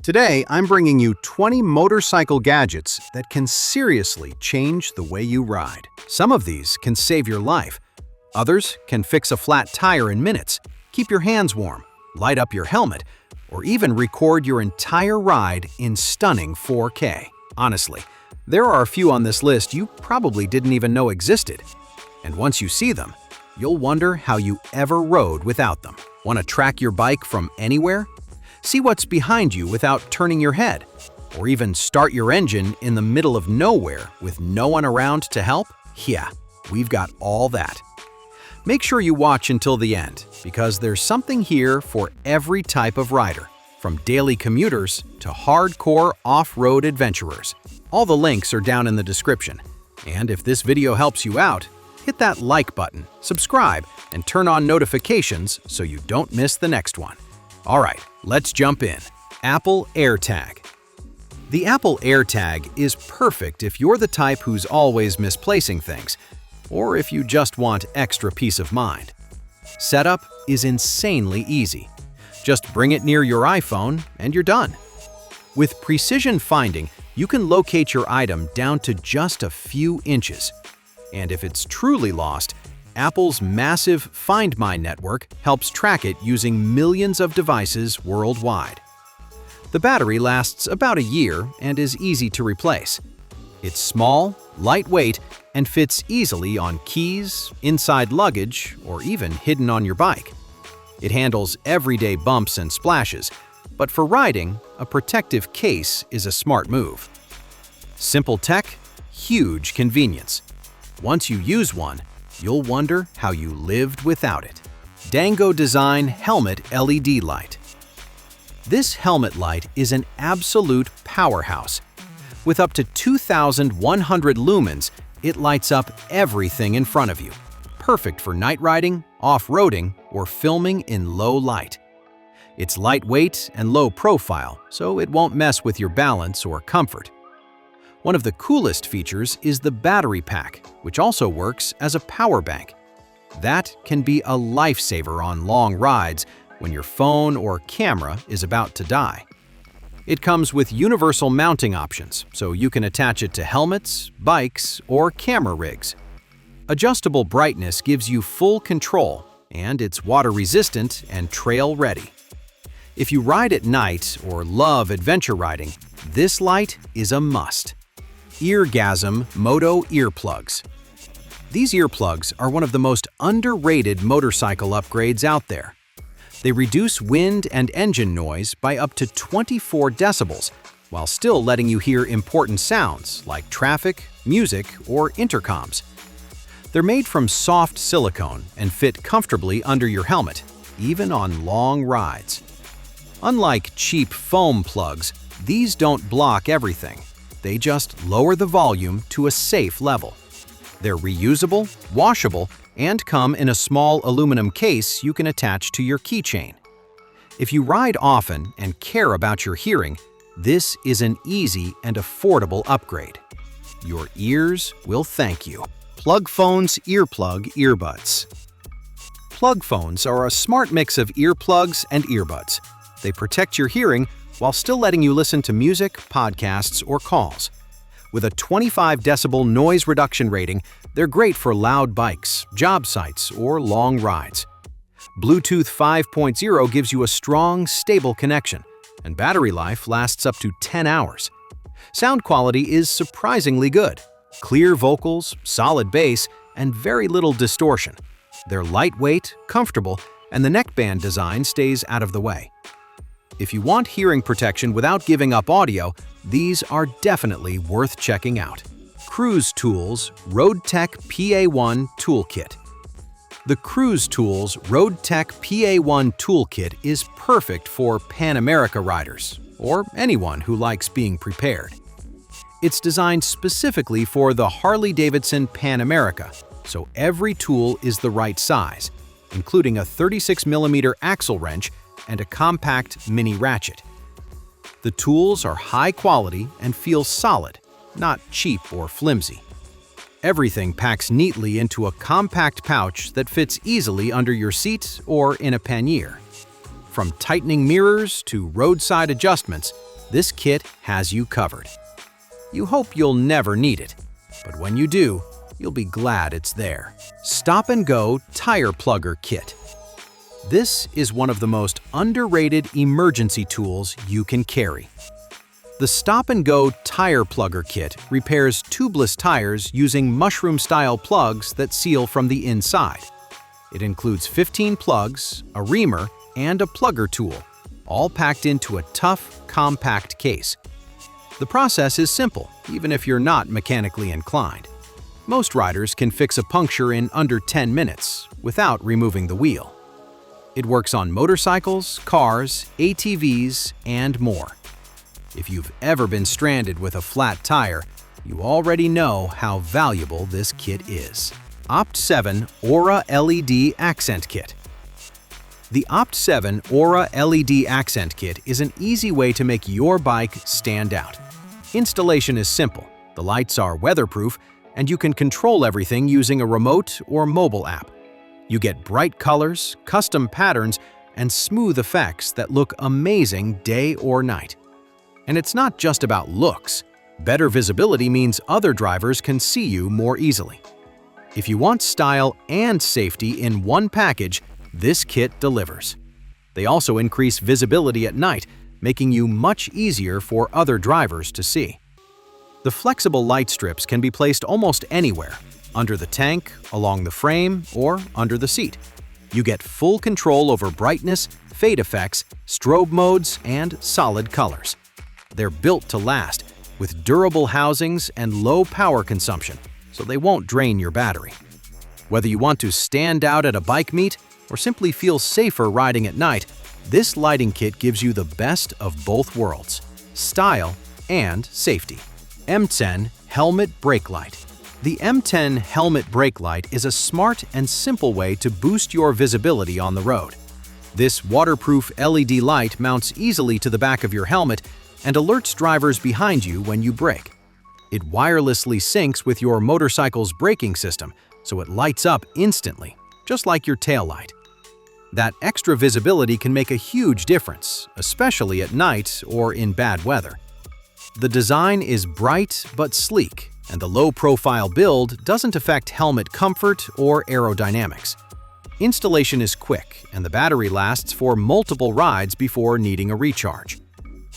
Today, I'm bringing you 20 motorcycle gadgets that can seriously change the way you ride. Some of these can save your life. Others can fix a flat tire in minutes, keep your hands warm, light up your helmet, or even record your entire ride in stunning 4K. Honestly, there are a few on this list you probably didn't even know existed. And once you see them, you'll wonder how you ever rode without them. Want to track your bike from anywhere? See what's behind you without turning your head? Or even start your engine in the middle of nowhere with no one around to help? Yeah, we've got all that. Make sure you watch until the end, because there's something here for every type of rider, from daily commuters to hardcore off-road adventurers. All the links are down in the description. And if this video helps you out, hit that like button, subscribe, and turn on notifications so you don't miss the next one. All right, let's jump in. Apple AirTag. The Apple AirTag is perfect if you're the type who's always misplacing things, or if you just want extra peace of mind. Setup is insanely easy. Just bring it near your iPhone and you're done. With precision finding, you can locate your item down to just a few inches. And if it's truly lost, Apple's massive Find My network helps track it using millions of devices worldwide. The battery lasts about a year and is easy to replace. It's small, lightweight, and fits easily on keys, inside luggage, or even hidden on your bike. It handles everyday bumps and splashes, but for riding, a protective case is a smart move. Simple tech, huge convenience. Once you use one, you'll wonder how you lived without it. Dango Design Helmet LED Light. This helmet light is an absolute powerhouse. With up to 2,100 lumens, it lights up everything in front of you. Perfect for night riding, off-roading, or filming in low light. It's lightweight and low profile, so it won't mess with your balance or comfort. One of the coolest features is the battery pack, which also works as a power bank. That can be a lifesaver on long rides when your phone or camera is about to die. It comes with universal mounting options, so you can attach it to helmets, bikes, or camera rigs. Adjustable brightness gives you full control, and it's water-resistant and trail-ready. If you ride at night or love adventure riding, this light is a must. Eargasm Moto Earplugs. These earplugs are one of the most underrated motorcycle upgrades out there. They reduce wind and engine noise by up to 24 decibels, while still letting you hear important sounds like traffic, music, or intercoms. They're made from soft silicone and fit comfortably under your helmet, even on long rides. Unlike cheap foam plugs, these don't block everything. They just lower the volume to a safe level. They're reusable, washable, and come in a small aluminum case you can attach to your keychain. If you ride often and care about your hearing, this is an easy and affordable upgrade. Your ears will thank you. PlugPhone's Earplug Earbuds. Plug phones are a smart mix of earplugs and earbuds. They protect your hearing while still letting you listen to music, podcasts, or calls. With a 25 decibel noise reduction rating, they're great for loud bikes, job sites, or long rides. Bluetooth 5.0 gives you a strong, stable connection, and battery life lasts up to 10 hours. Sound quality is surprisingly good. Clear vocals, solid bass, and very little distortion. They're lightweight, comfortable, and the neckband design stays out of the way. If you want hearing protection without giving up audio, these are definitely worth checking out. Cruise Tools RoadTech PA1 Toolkit. The Cruise Tools RoadTech PA1 Toolkit is perfect for Pan America riders, or anyone who likes being prepared. It's designed specifically for the Harley-Davidson Pan America, so every tool is the right size, including a 36mm axle wrench and a compact mini ratchet. The tools are high quality and feel solid, not cheap or flimsy. Everything packs neatly into a compact pouch that fits easily under your seat or in a pannier. From tightening mirrors to roadside adjustments, this kit has you covered. You hope you'll never need it, but when you do, you'll be glad it's there. Stop and Go Tire Plugger Kit. This is one of the most underrated emergency tools you can carry. The Stop and Go Tire Plugger Kit repairs tubeless tires using mushroom-style plugs that seal from the inside. It includes 15 plugs, a reamer, and a plugger tool, all packed into a tough, compact case. The process is simple, even if you're not mechanically inclined. Most riders can fix a puncture in under 10 minutes without removing the wheel. It works on motorcycles, cars, ATVs, and more. If you've ever been stranded with a flat tire, you already know how valuable this kit is. Opt7 Aura LED Accent Kit. The Opt7 Aura LED Accent Kit is an easy way to make your bike stand out. Installation is simple, the lights are weatherproof, and you can control everything using a remote or mobile app. You get bright colors, custom patterns, and smooth effects that look amazing day or night. And it's not just about looks. Better visibility means other drivers can see you more easily. If you want style and safety in one package, this kit delivers. They also increase visibility at night, making you much easier for other drivers to see. The flexible light strips can be placed almost anywhere, under the tank, along the frame, or under the seat. You get full control over brightness, fade effects, strobe modes, and solid colors. They're built to last, with durable housings and low power consumption, so they won't drain your battery. Whether you want to stand out at a bike meet or simply feel safer riding at night, this lighting kit gives you the best of both worlds: style and safety. M10 Helmet Brake Light. The M10 Helmet Brake Light is a smart and simple way to boost your visibility on the road. This waterproof LED light mounts easily to the back of your helmet and alerts drivers behind you when you brake. It wirelessly syncs with your motorcycle's braking system, so it lights up instantly, just like your taillight. That extra visibility can make a huge difference, especially at night or in bad weather. The design is bright but sleek, and the low-profile build doesn't affect helmet comfort or aerodynamics. Installation is quick, and the battery lasts for multiple rides before needing a recharge.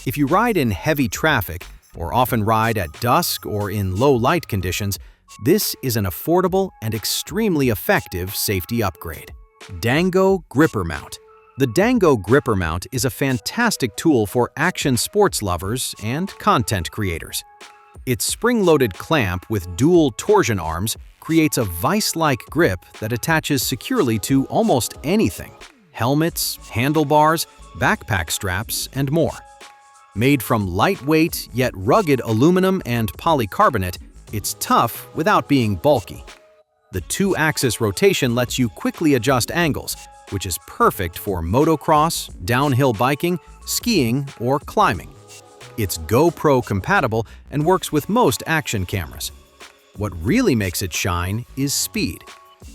If you ride in heavy traffic or often ride at dusk or in low-light conditions, this is an affordable and extremely effective safety upgrade. Dango Gripper Mount. The Dango Gripper Mount is a fantastic tool for action sports lovers and content creators. Its spring-loaded clamp with dual torsion arms creates a vice-like grip that attaches securely to almost anything: helmets, handlebars, backpack straps, and more. Made from lightweight yet rugged aluminum and polycarbonate, it's tough without being bulky. The two-axis rotation lets you quickly adjust angles, which is perfect for motocross, downhill biking, skiing, or climbing. It's GoPro compatible and works with most action cameras. What really makes it shine is speed.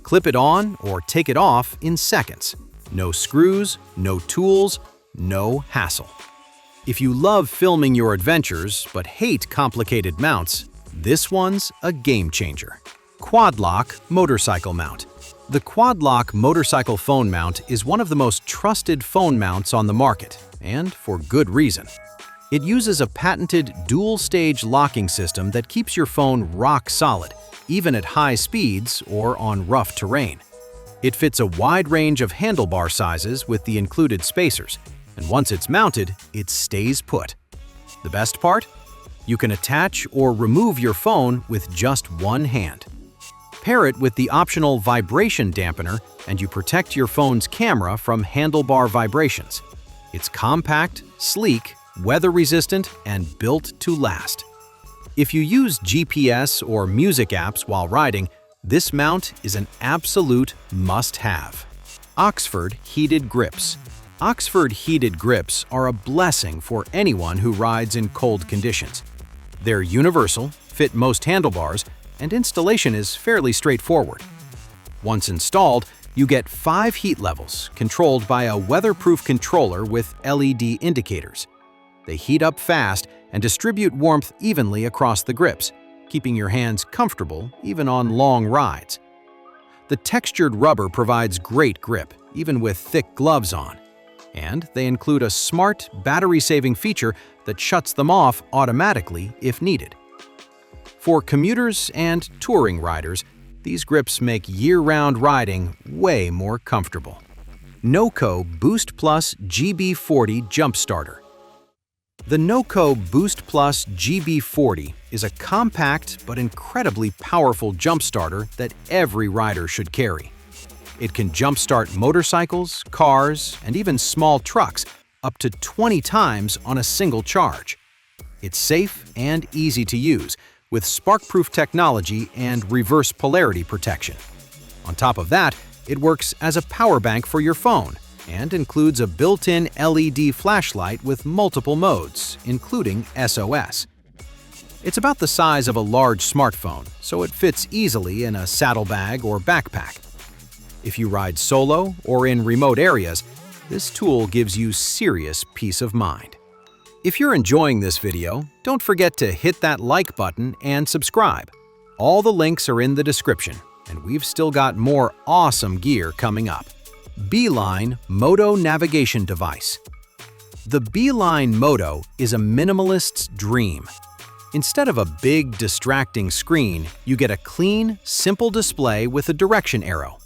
Clip it on or take it off in seconds. No screws, no tools, no hassle. If you love filming your adventures but hate complicated mounts, this one's a game changer. Quad Lock Motorcycle Mount. The Quad Lock motorcycle phone mount is one of the most trusted phone mounts on the market, and for good reason. It uses a patented dual-stage locking system that keeps your phone rock solid, even at high speeds or on rough terrain. It fits a wide range of handlebar sizes with the included spacers, and once it's mounted, it stays put. The best part? You can attach or remove your phone with just one hand. Pair it with the optional vibration dampener, and you protect your phone's camera from handlebar vibrations. It's compact, sleek, weather-resistant, and built to last. If you use GPS or music apps while riding, this mount is an absolute must-have. Oxford Heated Grips. Oxford heated grips are a blessing for anyone who rides in cold conditions. They're universal, fit most handlebars, and installation is fairly straightforward. Once installed, you get 5 heat levels controlled by a weatherproof controller with LED indicators. They heat up fast and distribute warmth evenly across the grips, keeping your hands comfortable even on long rides. The textured rubber provides great grip, even with thick gloves on. And they include a smart, battery-saving feature that shuts them off automatically if needed. For commuters and touring riders, these grips make year-round riding way more comfortable. NOCO Boost Plus GB40 Jump Starter. The NOCO Boost Plus GB40 is a compact but incredibly powerful jump starter that every rider should carry. It can jumpstart motorcycles, cars, and even small trucks up to 20 times on a single charge. It's safe and easy to use, with spark-proof technology and reverse polarity protection. On top of that, it works as a power bank for your phone and includes a built-in LED flashlight with multiple modes, including SOS. It's about the size of a large smartphone, so it fits easily in a saddlebag or backpack. If you ride solo or in remote areas, this tool gives you serious peace of mind. If you're enjoying this video, don't forget to hit that like button and subscribe. All the links are in the description, and we've still got more awesome gear coming up. Beeline Moto Navigation Device. The Beeline Moto is a minimalist's dream. Instead of a big, distracting screen, you get a clean, simple display with a direction arrow.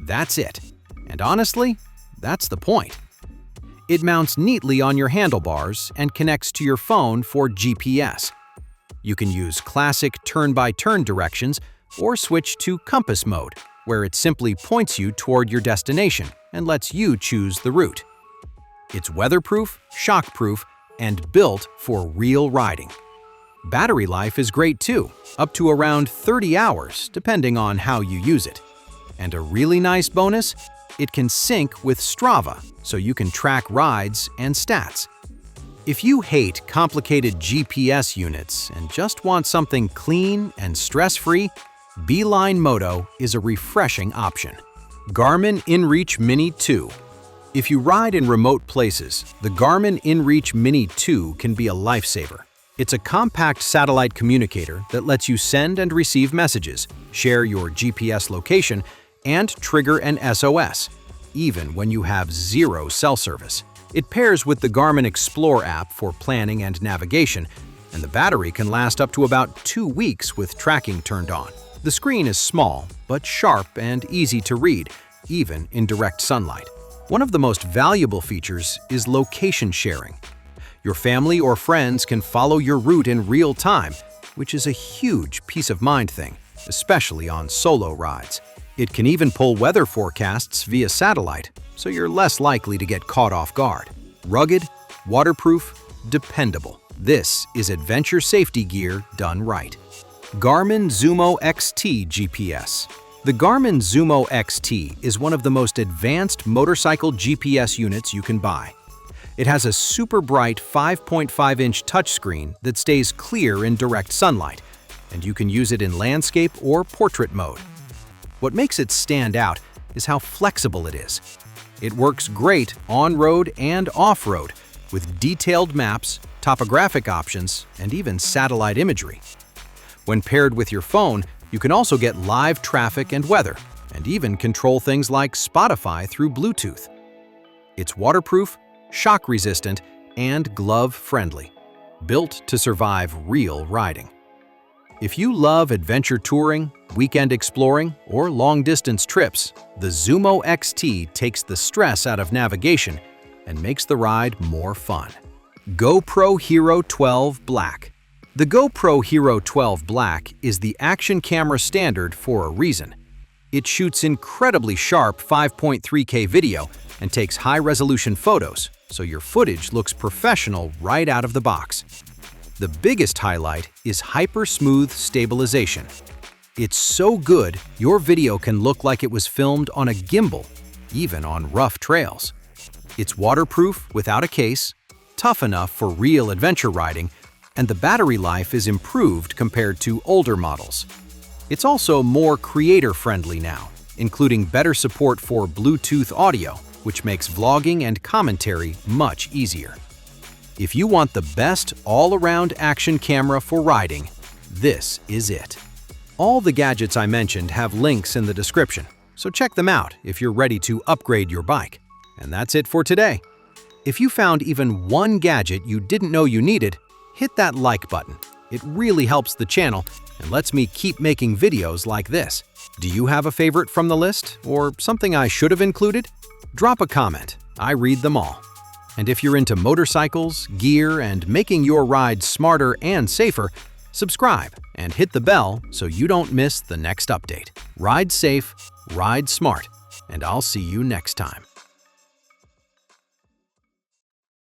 That's it. And honestly, that's the point. It mounts neatly on your handlebars and connects to your phone for GPS. You can use classic turn-by-turn directions or switch to compass mode, where it simply points you toward your destination and lets you choose the route. It's weatherproof, shockproof, and built for real riding. Battery life is great too, up to around 30 hours, depending on how you use it. And a really nice bonus, it can sync with Strava, so you can track rides and stats. If you hate complicated GPS units and just want something clean and stress-free, Beeline Moto is a refreshing option. Garmin InReach Mini 2. If you ride in remote places, the Garmin InReach Mini 2 can be a lifesaver. It's a compact satellite communicator that lets you send and receive messages, share your GPS location, and trigger an SOS, even when you have zero cell service. It pairs with the Garmin Explore app for planning and navigation, and the battery can last up to about 2 weeks with tracking turned on. The screen is small, but sharp and easy to read, even in direct sunlight. One of the most valuable features is location sharing. Your family or friends can follow your route in real time, which is a huge peace of mind thing, especially on solo rides. It can even pull weather forecasts via satellite, so you're less likely to get caught off guard. Rugged, waterproof, dependable. This is adventure safety gear done right. Garmin Zumo XT GPS. The Garmin Zumo XT is one of the most advanced motorcycle GPS units you can buy. It has a super bright 5.5-inch touchscreen that stays clear in direct sunlight, and you can use it in landscape or portrait mode. What makes it stand out is how flexible it is. It works great on-road and off-road, with detailed maps, topographic options, and even satellite imagery. When paired with your phone, you can also get live traffic and weather, and even control things like Spotify through Bluetooth. It's waterproof, shock-resistant, and glove-friendly, built to survive real riding. If you love adventure touring, weekend exploring, or long-distance trips, the Zumo XT takes the stress out of navigation and makes the ride more fun. GoPro Hero 12 Black. The GoPro Hero 12 Black is the action camera standard for a reason. It shoots incredibly sharp 5.3K video and takes high-resolution photos, so your footage looks professional right out of the box. The biggest highlight is hyper-smooth stabilization. It's so good, your video can look like it was filmed on a gimbal, even on rough trails. It's waterproof without a case, tough enough for real adventure riding, and the battery life is improved compared to older models. It's also more creator-friendly now, including better support for Bluetooth audio, which makes vlogging and commentary much easier. If you want the best all-around action camera for riding, this is it. All the gadgets I mentioned have links in the description, so check them out if you're ready to upgrade your bike. And that's it for today. If you found even one gadget you didn't know you needed, hit that like button. It really helps the channel and lets me keep making videos like this. Do you have a favorite from the list, or something I should have included? Drop a comment. I read them all. And if you're into motorcycles, gear, and making your ride smarter and safer, subscribe and hit the bell so you don't miss the next update. Ride safe, ride smart, and I'll see you next time.